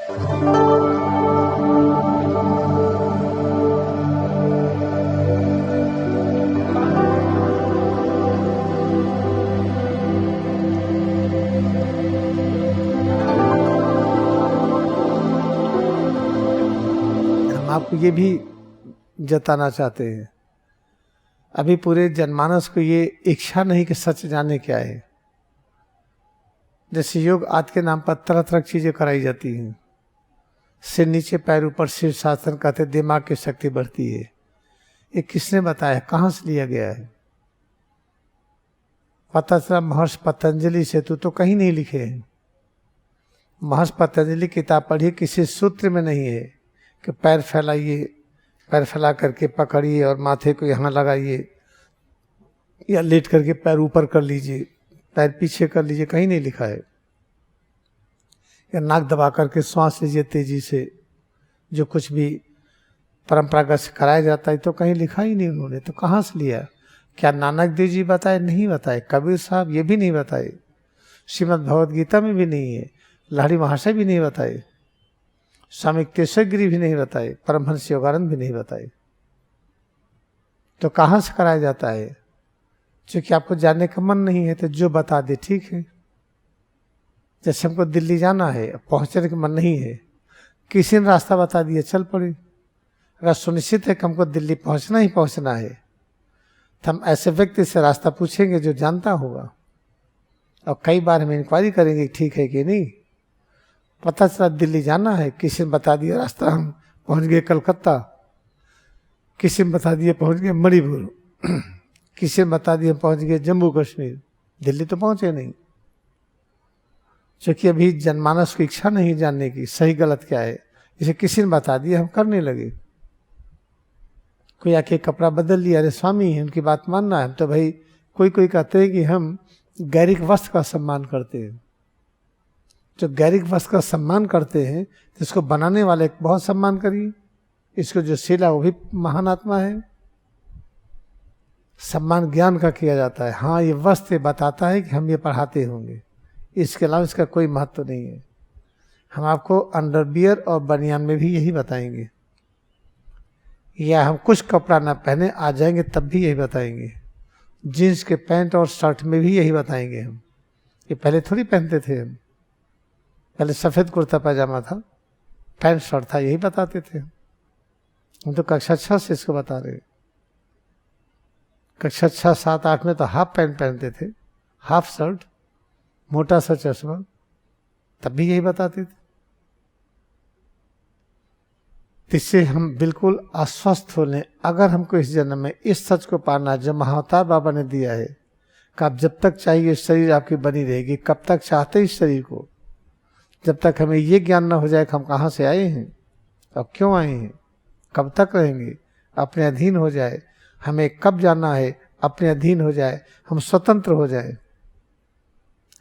आपको ये भी जताना चाहते हैं, अभी पूरे जनमानस को ये इच्छा नहीं कि सच जाने क्या है। जैसे योग आदि के नाम पर तरह तरह की चीजें कराई जाती हैं, सिर नीचे पैर ऊपर शीर्षासन कहते दिमाग की शक्ति बढ़ती है। ये किसने बताया, कहाँ से लिया गया है? पता चला महर्षि पतंजलि से, तो कहीं नहीं लिखे हैं। महर्षि पतंजलि किताब पढ़िए, किसी सूत्र में नहीं है कि पैर फैलाइए, पैर फैला करके पकड़िए और माथे को यहाँ लगाइए, या लेट करके पैर ऊपर कर लीजिए, पैर पीछे कर लीजिए, कहीं नहीं लिखा है। या नाक दबा करके श्वास लीजिए तेजी से, जो कुछ भी परंपरागत से कराया जाता है, तो कहीं लिखा ही नहीं उन्होंने। तो कहाँ से लिया? क्या नानक देव जी बताए? नहीं बताए। कबीर साहब ये भी नहीं बताए, श्रीमद् भगवद गीता में भी नहीं है, लाहिड़ी महाशय भी नहीं बताए, स्वामी केशवगिरी भी नहीं बताए, परमहंस योगानंद भी नहीं बताए। तो कहाँ से कराया जाता है? क्योंकि आपको जानने का मन नहीं है, तो जो बता दे ठीक है। जैसे हमको दिल्ली जाना है, पहुंचने का मन नहीं है, किसी ने रास्ता बता दिया, चल पड़े। अगर सुनिश्चित है कि हमको दिल्ली पहुंचना ही पहुंचना है, तो हम ऐसे व्यक्ति से रास्ता पूछेंगे जो जानता होगा, और कई बार हम इंक्वायरी करेंगे ठीक है कि नहीं। पता चला दिल्ली जाना है, किसी ने बता दिया रास्ता, हम पहुंच गए कलकत्ता, किसी ने बता दिया पहुंच गए मणिपुर, किसी ने बता दिया पहुंच गए जम्मू कश्मीर, दिल्ली तो पहुंचे नहीं। क्योंकि अभी जनमानस की इच्छा नहीं जानने की सही गलत क्या है, इसे किसी ने बता दिया, हम करने लगे। कोई आके कपड़ा बदल लिया, अरे स्वामी है उनकी बात मानना है। तो भाई कोई कोई कहते हैं कि हम गैरिक वस्त्र का सम्मान करते हैं। जो गैरिक वस्त्र का सम्मान करते हैं, तो इसको बनाने वाले का बहुत सम्मान करिए, इसको जो सिला वो भी महान आत्मा है। सम्मान ज्ञान का किया जाता है। हाँ, ये वस्त्र बताता है कि हम ये पढ़ाते होंगे, इसके अलावा इसका कोई महत्व नहीं है। हम आपको अंडरवियर और बनियान में भी यही बताएंगे, या हम कुछ कपड़ा ना पहने आ जाएंगे तब भी यही बताएंगे। जीन्स के पैंट और शर्ट में भी यही बताएंगे हम। ये पहले थोड़ी पहनते थे हम, पहले सफ़ेद कुर्ता पैजामा था, पैंट शर्ट था, यही बताते थे हम। तो कक्षा 6 से इसको बता रहे। कक्षा 6, 7, 8 में तो हाफ पैंट पहनते थे, हाफ शर्ट, मोटा सा चश्मा, तब भी यही बताते थे। इससे हम बिल्कुल आश्वस्त हो लें, अगर हमको इस जन्म में इस सच को पाना जो महाअवतार बाबा ने दिया है कि आप जब तक चाहिए शरीर आपकी बनी रहेगी। कब तक चाहते इस शरीर को? जब तक हमें ये ज्ञान ना हो जाए कि हम कहाँ से आए हैं और क्यों आए हैं, कब तक रहेंगे, अपने अधीन हो जाए, हमें कब जाना है, अपने अधीन हो जाए, हम स्वतंत्र हो जाए,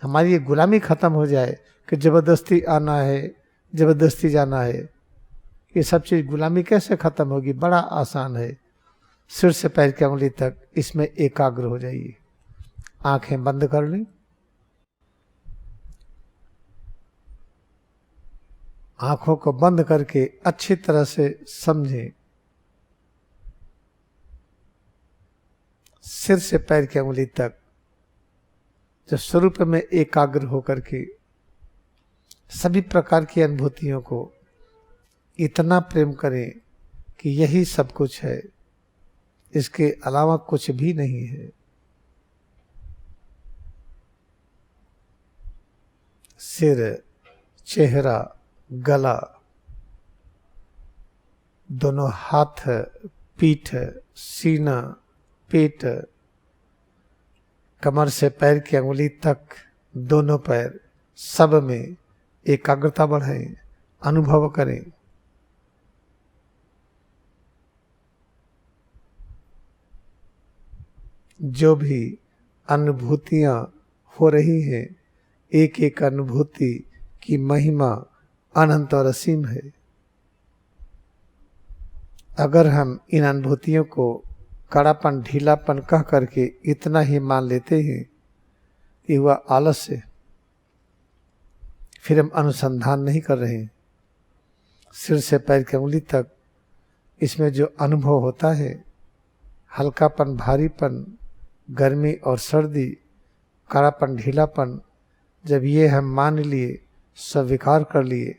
हमारी ये गुलामी खत्म हो जाए कि जबरदस्ती आना है, जबरदस्ती जाना है। ये सब चीज गुलामी कैसे खत्म होगी? बड़ा आसान है, सिर से पैर की उंगली तक इसमें एकाग्र हो जाइए। आंखें बंद कर लें, आंखों को बंद करके अच्छी तरह से समझें, सिर से पैर की उंगली तक जो स्वरूप में एकाग्र होकर के सभी प्रकार की अनुभूतियों को इतना प्रेम करें कि यही सब कुछ है, इसके अलावा कुछ भी नहीं है। सिर, चेहरा, गला, दोनों हाथ, पीठ, सीना, पेट, कमर से पैर की अंगुली तक, दोनों पैर, सब में एकाग्रता बढ़ाएं, अनुभव करें। जो भी अनुभूतियां हो रही हैं, एक एक अनुभूति की महिमा अनंत और असीम है। अगर हम इन अनुभूतियों को कड़ापन, ढीलापन कह करके इतना ही मान लेते हैं, ये हुआ आलस्य। फिर हम अनुसंधान नहीं कर रहे हैं, सिर से पैर की उंगली तक, इसमें जो अनुभव होता है, हल्कापन, भारीपन, गर्मी और सर्दी, कड़ापन, ढीलापन, जब ये हम मान लिए, स्वीकार कर लिए,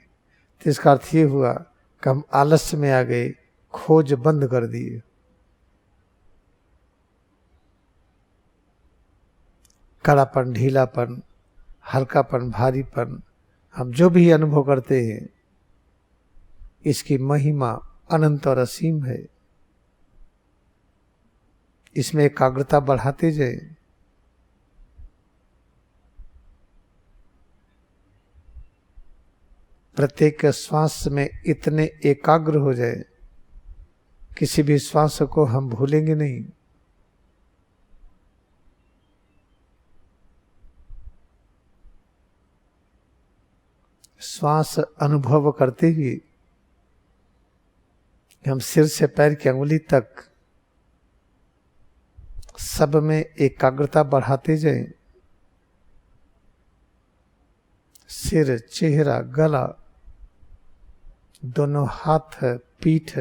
तो इसका अर्थ ये हुआ कि हम आलस्य में आ गए, खोज बंद कर दिए। कड़ापन, ढीलापन, हल्कापन, भारीपन, हम जो भी अनुभव करते हैं, इसकी महिमा अनंत और असीम है। इसमें एकाग्रता बढ़ाते जाए। प्रत्येक श्वास में इतने एकाग्र हो जाए, किसी भी श्वास को हम भूलेंगे नहीं। श्वास अनुभव करते हुए हम सिर से पैर की अंगुली तक सब में एकाग्रता बढ़ाते जाएं। सिर, चेहरा, गला, दोनों हाथ, पीठ,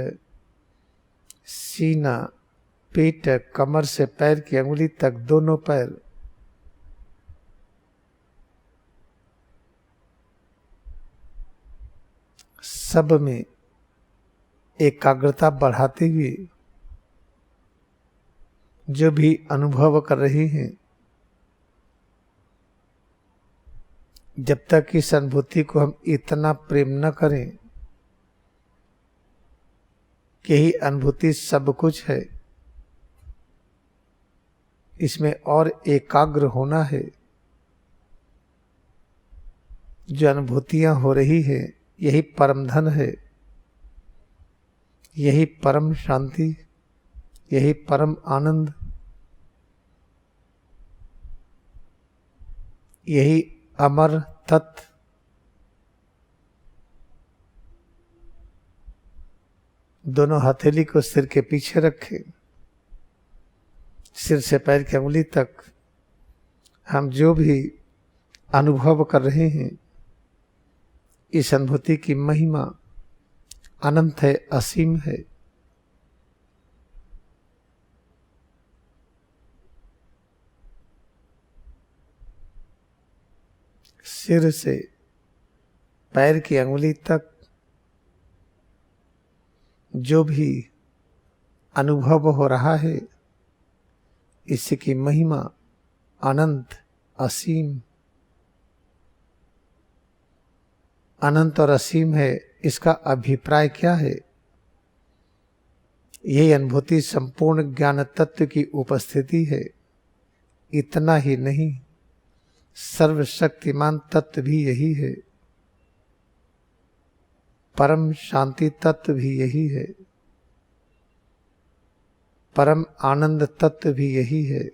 सीना, पेट, कमर से पैर की अंगुली तक दोनों पैर, सब में एकाग्रता बढ़ाते हुए जो भी अनुभव कर रहे हैं, जब तक इस अनुभूति को हम इतना प्रेम न करें कि यही अनुभूति सब कुछ है, इसमें और एकाग्र होना है। जो अनुभूतियां हो रही है, यही परम धन है, यही परम शांति, यही परम आनंद, यही अमर तत्व। दोनों हथेली को सिर के पीछे रखें। सिर से पैर की अंगुली तक हम जो भी अनुभव कर रहे हैं, इस अनुभूति की महिमा अनंत है, असीम है। सिर से पैर की अंगुली तक जो भी अनुभव हो रहा है, इसकी महिमा अनंत, असीम, अनंत और असीम है। इसका अभिप्राय क्या है? यही अनुभूति संपूर्ण ज्ञान तत्व की उपस्थिति है। इतना ही नहीं, सर्वशक्तिमान तत्व भी यही है, परम शांति तत्व भी यही है, परम आनंद तत्व भी यही है,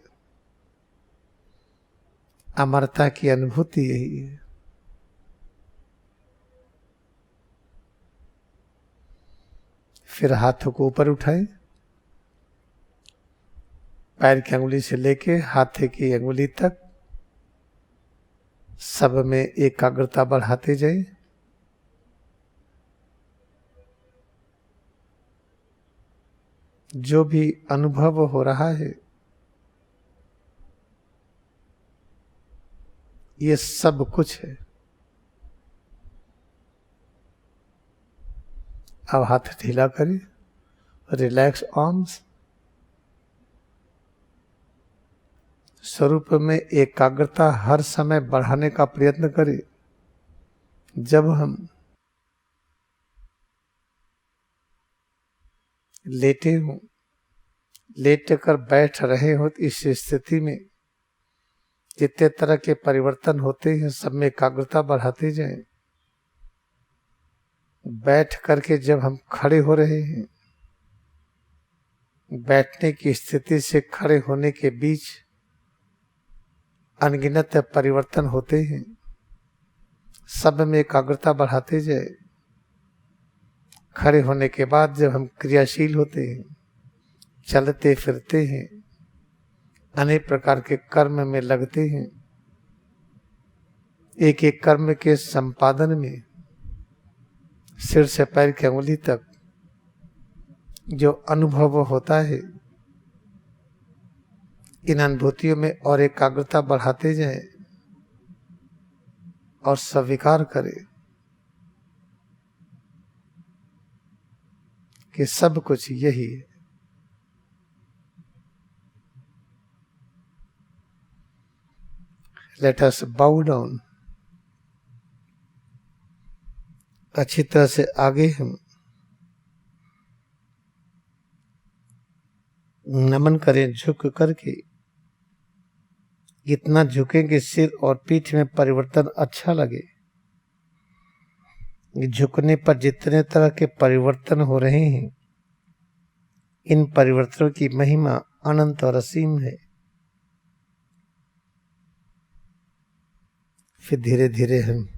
अमरता की अनुभूति यही है। फिर हाथों को ऊपर उठाएं, पैर की अंगुली से लेके हाथ की अंगुली तक सब में एकाग्रता बढ़ाते जाएं। जो भी अनुभव हो रहा है, ये सब कुछ है। अब हाथ ढीला करें, रिलैक्स आर्म्स। स्वरूप में एकाग्रता हर समय बढ़ाने का प्रयत्न करें। जब हम लेटे हों, लेट कर बैठ रहे हो, इस स्थिति में जितने तरह के परिवर्तन होते हैं, सब में एकाग्रता बढ़ाते जाएं। बैठ करके जब हम खड़े हो रहे हैं, बैठने की स्थिति से खड़े होने के बीच अनगिनत परिवर्तन होते हैं, सब में एकाग्रता बढ़ाते जाए। खड़े होने के बाद जब हम क्रियाशील होते हैं, चलते फिरते हैं, अनेक प्रकार के कर्म में लगते हैं, एक एक कर्म के संपादन में सिर से पैर की अंगुली तक जो अनुभव होता है, इन अनुभूतियों में और एकाग्रता बढ़ाते जाए और स्वीकार करें कि सब कुछ यही है। लेट अस बाउ डाउन। अच्छी तरह से आगे हम नमन करें, झुक करके। इतना झुकेंगे सिर और पीठ में परिवर्तन अच्छा लगे। झुकने पर जितने तरह के परिवर्तन हो रहे हैं, इन परिवर्तनों की महिमा अनंत और असीम है। फिर धीरे धीरे हम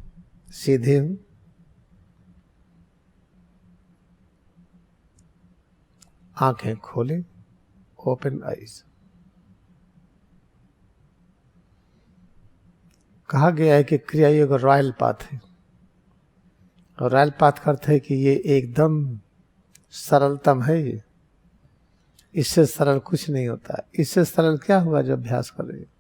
सीधे हो, आंखें खोलें, ओपन आईज। कहा गया है कि क्रिया योग रॉयल पाथ है, और रॉयल पाथ का अर्थ है कि ये एकदम सरलतम है। इससे सरल कुछ नहीं होता। इससे सरल क्या हुआ जो अभ्यास कर रहे हैं।